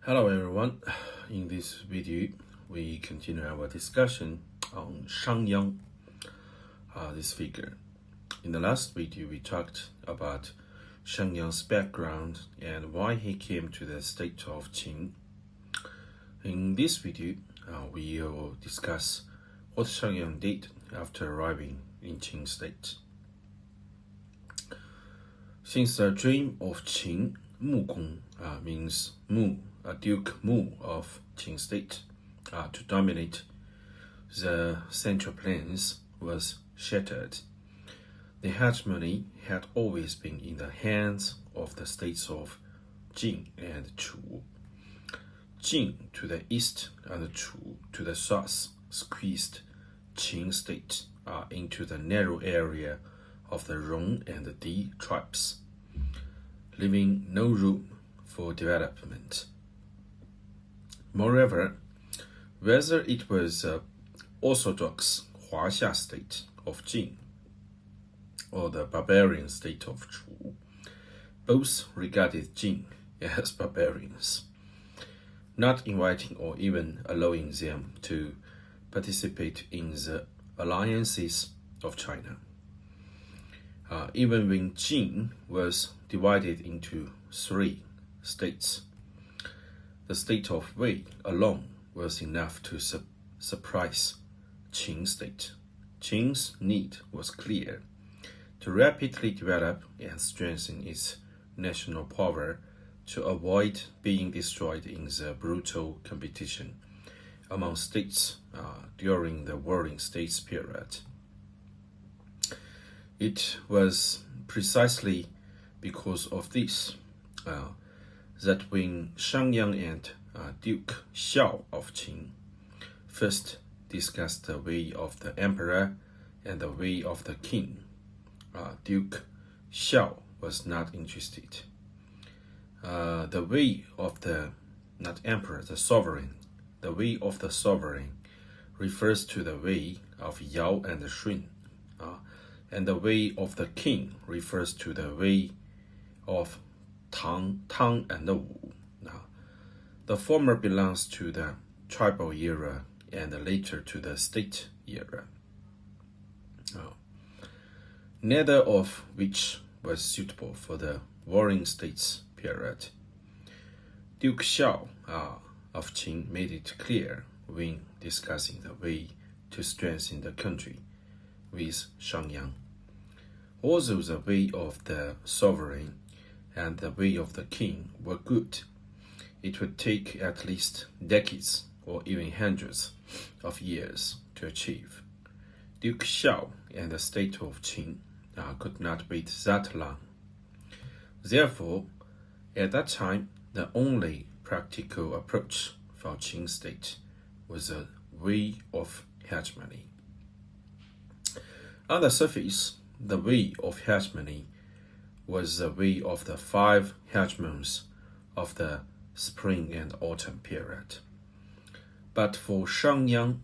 Hello everyone, in this video we continue our discussion on Shang Yang, this figure. In the last video we talked about Shang Yang's background and why he came to the state of Qing. In this video we will discuss what Shang Yang did after arriving in Qing state. Since the dream of Qing, Mugong means Mu, Duke Mu of Qing state, to dominate the Central Plains was shattered. The hegemony had always been in the hands of the states of Jin and Chu. Jin to the east and Chu to the south squeezed Qing state into the narrow area of the Rong and Di tribes, leaving no room for development. Moreover, whether it was the orthodox Huaxia state of Jin or the barbarian state of Chu, both regarded Jin as barbarians, not inviting or even allowing them to participate in the alliances of China. Even when Jin was divided into three states, the state of Wei alone was enough to surprise Qing state. Qing's need was clear: to rapidly develop and strengthen its national power to avoid being destroyed in the brutal competition among states during the Warring States period. It was precisely because of this that when Shang Yang and Duke Xiao of Qing first discussed the way of the emperor and the way of the king, Duke Xiao was not interested. The way of the, not emperor, the sovereign, the way of the sovereign refers to the way of Yao and Shun, and the way of the king refers to the way of Tang and Wu. The former belongs to the tribal era and later to the state era, neither of which was suitable for the Warring States period. Duke Xiao of Qing made it clear when discussing the way to strengthen the country with Shang Yang. Although the way of the sovereign and the way of the king were good, it would take at least decades or even hundreds of years to achieve. Duke Xiao and the state of Qing could not wait that long. Therefore, at that time, the only practical approach for Qing state was a way of hegemony. On the surface, the way of hegemony was the way of the five hegemons of the spring and autumn period. But for Shang Yang,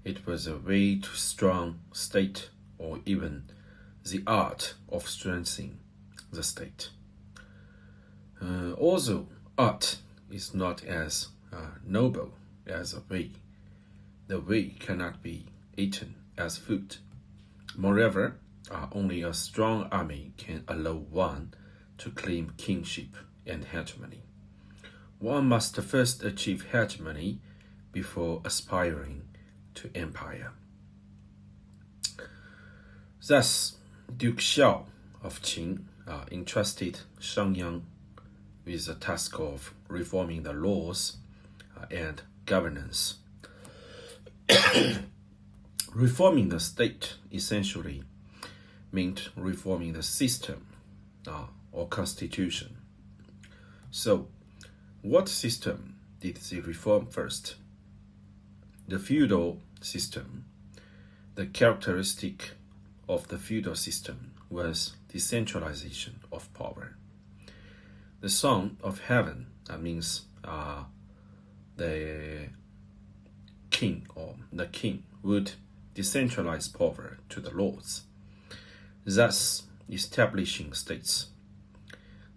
it was a way to strong state or even the art of strengthening the state. Although art is not as noble as a way, the way cannot be eaten as food. Moreover, only a strong army can allow one to claim kingship and hegemony. One must first achieve hegemony before aspiring to empire. Thus, Duke Xiao of Qing entrusted Shang Yang with the task of reforming the laws and governance. Reforming the state essentially meant reforming the system or constitution. So, what system did they reform first? The feudal system. The characteristic of the feudal system was decentralization of power. The Son of Heaven, that means the king would decentralize power to the lords, thus establishing states.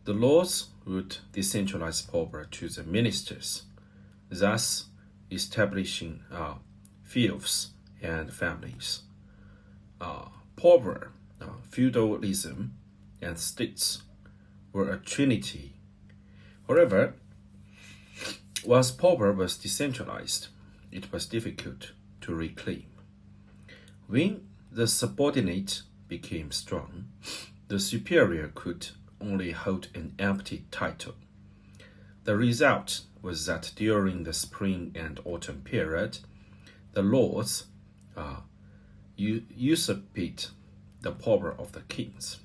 The lords would decentralize power to the ministers, thus establishing fiefs and families. Power, feudalism, and states were a trinity. However, once power was decentralized, it was difficult to reclaim. When the subordinate became strong, the superior could only hold an empty title. The result was that during the spring and autumn period, the lords usurped the power of the kings,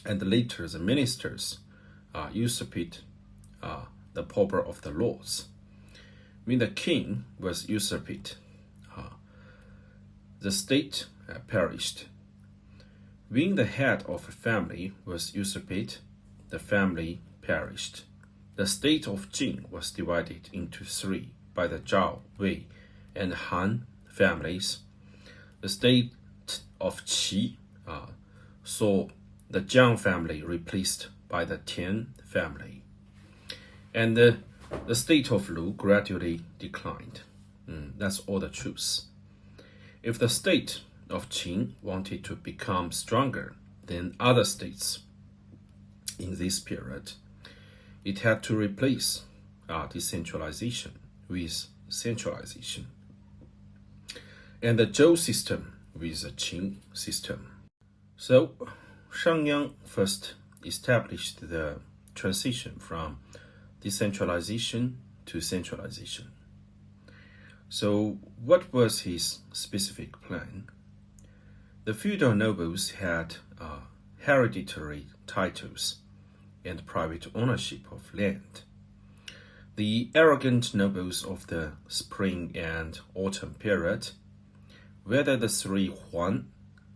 and later the ministers usurped the power of the lords. When the king was usurped, the state perished. When the head of a family was usurped, the family perished. The state of Jin was divided into three by the Zhao, Wei, and Han families. The state of Qi saw the Jiang family replaced by the Tian family, and the state of Lu gradually declined. That's all the truth. If the state of Qin wanted to become stronger than other states in this period, it had to replace decentralization with centralization, and the Zhou system with the Qin system. So, Shang Yang first established the transition from decentralization to centralization. So, what was his specific plan? The feudal nobles had hereditary titles and private ownership of land. The arrogant nobles of the spring and autumn period, whether the three Huan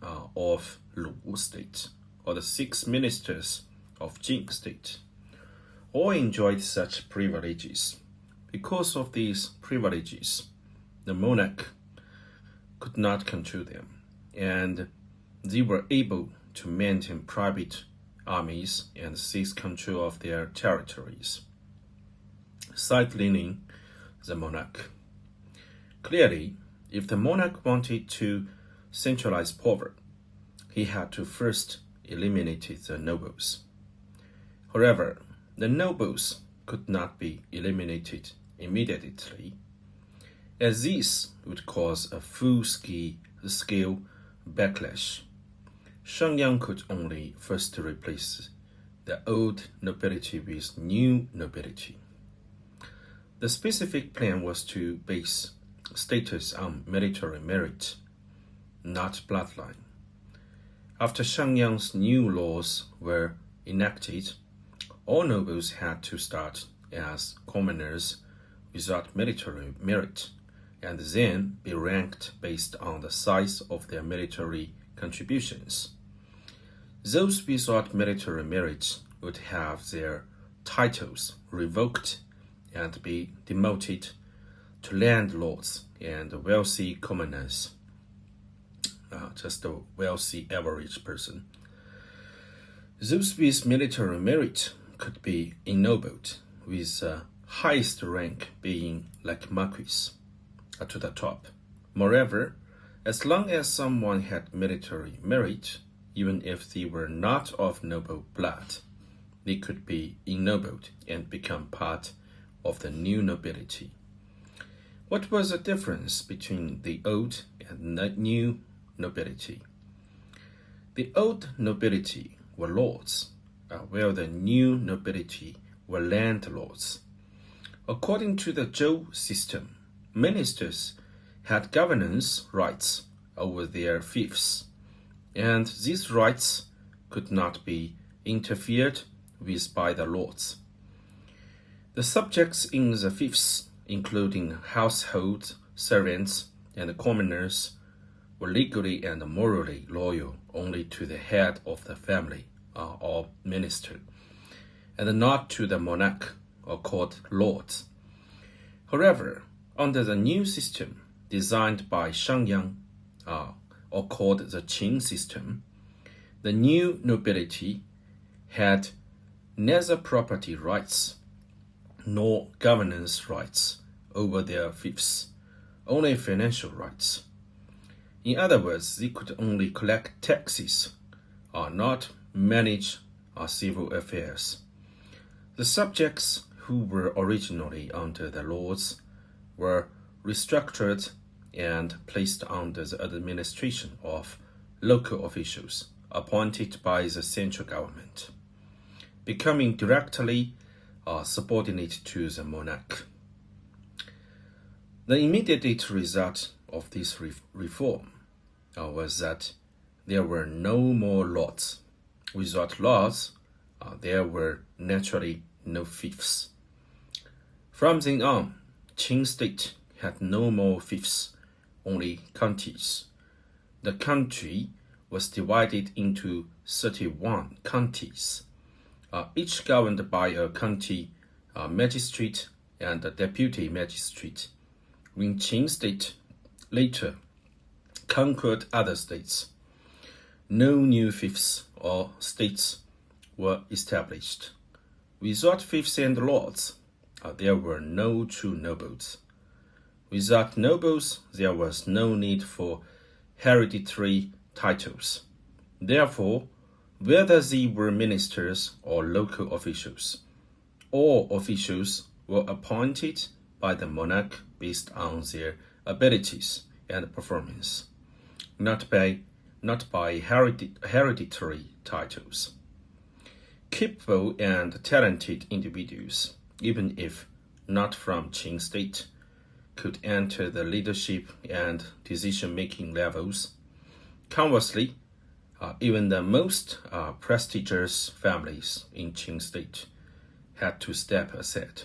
of Lu state or the six ministers of Jin state, all enjoyed such privileges. Because of these privileges, the monarch could not control them, and they were able to maintain private armies and seize control of their territories, sidelining the monarch. Clearly, if the monarch wanted to centralize power, he had to first eliminate the nobles. However, the nobles could not be eliminated immediately, as this would cause a full-scale backlash. Shang Yang could only first replace the old nobility with new nobility. The specific plan was to base status on military merit, not bloodline. After Shang Yang's new laws were enacted, all nobles had to start as commoners without military merit, and then be ranked based on the size of their military contributions. Those without military merit would have their titles revoked and be demoted to landlords and wealthy commoners, just a wealthy average person. Those with military merit could be ennobled, with the highest rank being like marquis to the top. Moreover, as long as someone had military merit, even if they were not of noble blood, they could be ennobled and become part of the new nobility. What was the difference between the old and the new nobility? The old nobility were lords, while the new nobility were landlords. According to the Zhou system, ministers had governance rights over their fiefs, and these rights could not be interfered with by the lords. The subjects in the fiefs, including household servants and commoners, were legally and morally loyal only to the head of the family or minister, and not to the monarch or called lords. However, under the new system designed by Shang Yang, or called the Qin system, the new nobility had neither property rights nor governance rights over their fiefs, only financial rights. In other words, they could only collect taxes, not manage civil affairs. The subjects who were originally under the lords were restructured and placed under the administration of local officials appointed by the central government, becoming directly subordinate to the monarch. The immediate result of this reform was that there were no more lords. Without lords, there were naturally no fiefs. From then on, Qing state had no more fiefs, only counties. The country was divided into 31 counties, each governed by a county magistrate and a deputy magistrate. When Qing state later conquered other states, no new fiefs or states were established. Without fiefs and lords, there were no true nobles. Without nobles, there was no need for hereditary titles. Therefore, whether they were ministers or local officials, all officials were appointed by the monarch based on their abilities and performance, not by hereditary titles. Capable and talented individuals, even if not from Qing state, could enter the leadership and decision-making levels. Conversely, even the most prestigious families in Qing state had to step aside.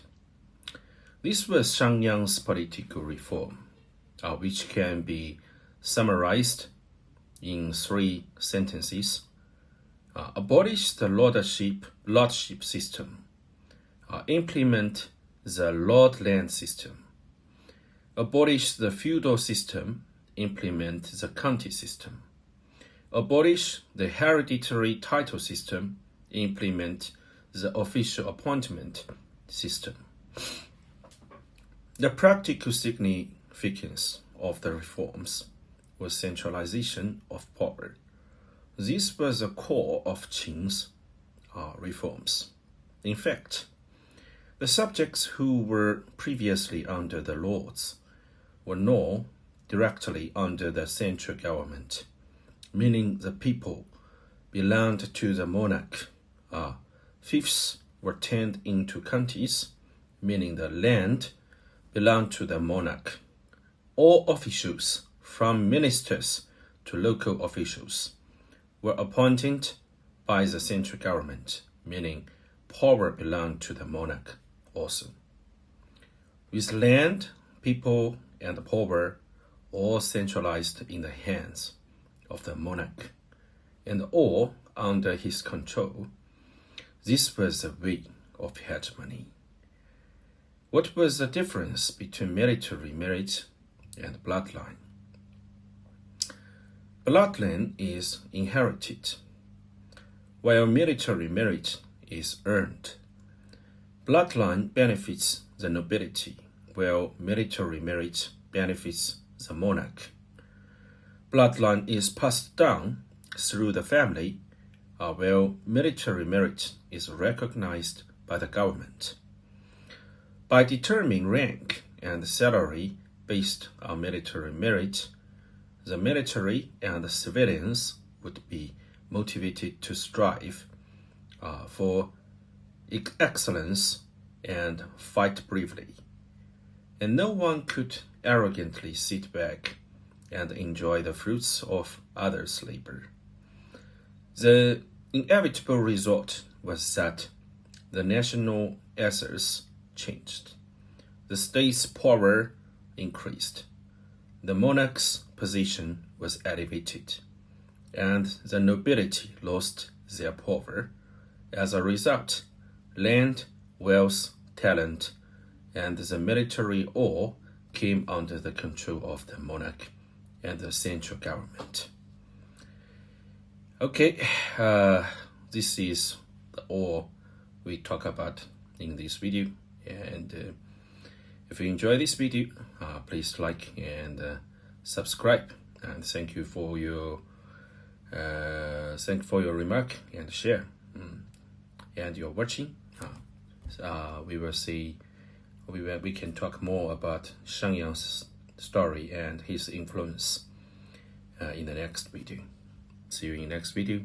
This was Shang Yang's political reform, which can be summarized in 3 sentences. Abolish the lordship system. Implement the lord-land system. Abolish the feudal system. Implement the county system. Abolish the hereditary title system. Implement the official appointment system. The practical significance of the reforms was centralization of power. This was the core of Qing's reforms. In fact, the subjects who were previously under the lords were now directly under the central government, meaning the people belonged to the monarch. Fiefs were turned into counties, meaning the land belonged to the monarch. All officials, from ministers to local officials, were appointed by the central government, meaning power belonged to the monarch also. With land, people, and power all centralized in the hands of the monarch, and all under his control, this was the way of hegemony. What was the difference between military merit and bloodline? Bloodline is inherited, while military merit is earned. Bloodline benefits the nobility, while military merit benefits the monarch. Bloodline is passed down through the family, while military merit is recognized by the government. By determining rank and salary based on military merit, the military and the civilians would be motivated to strive for excellence and fight bravely. And no one could arrogantly sit back and enjoy the fruits of others' labor. The inevitable result was that the national assets changed. The state's power increased. The monarch's position was elevated, and the nobility lost their power. As a result, land, wealth, talent, and the military all came under the control of the monarch and the central government. Okay, this is all we talk about in this video. And if you enjoy this video, please like and subscribe. And thank you for your remark and share. And you're watching. We will see. We can talk more about Shang Yang's story and his influence in the next video. See you in the next video.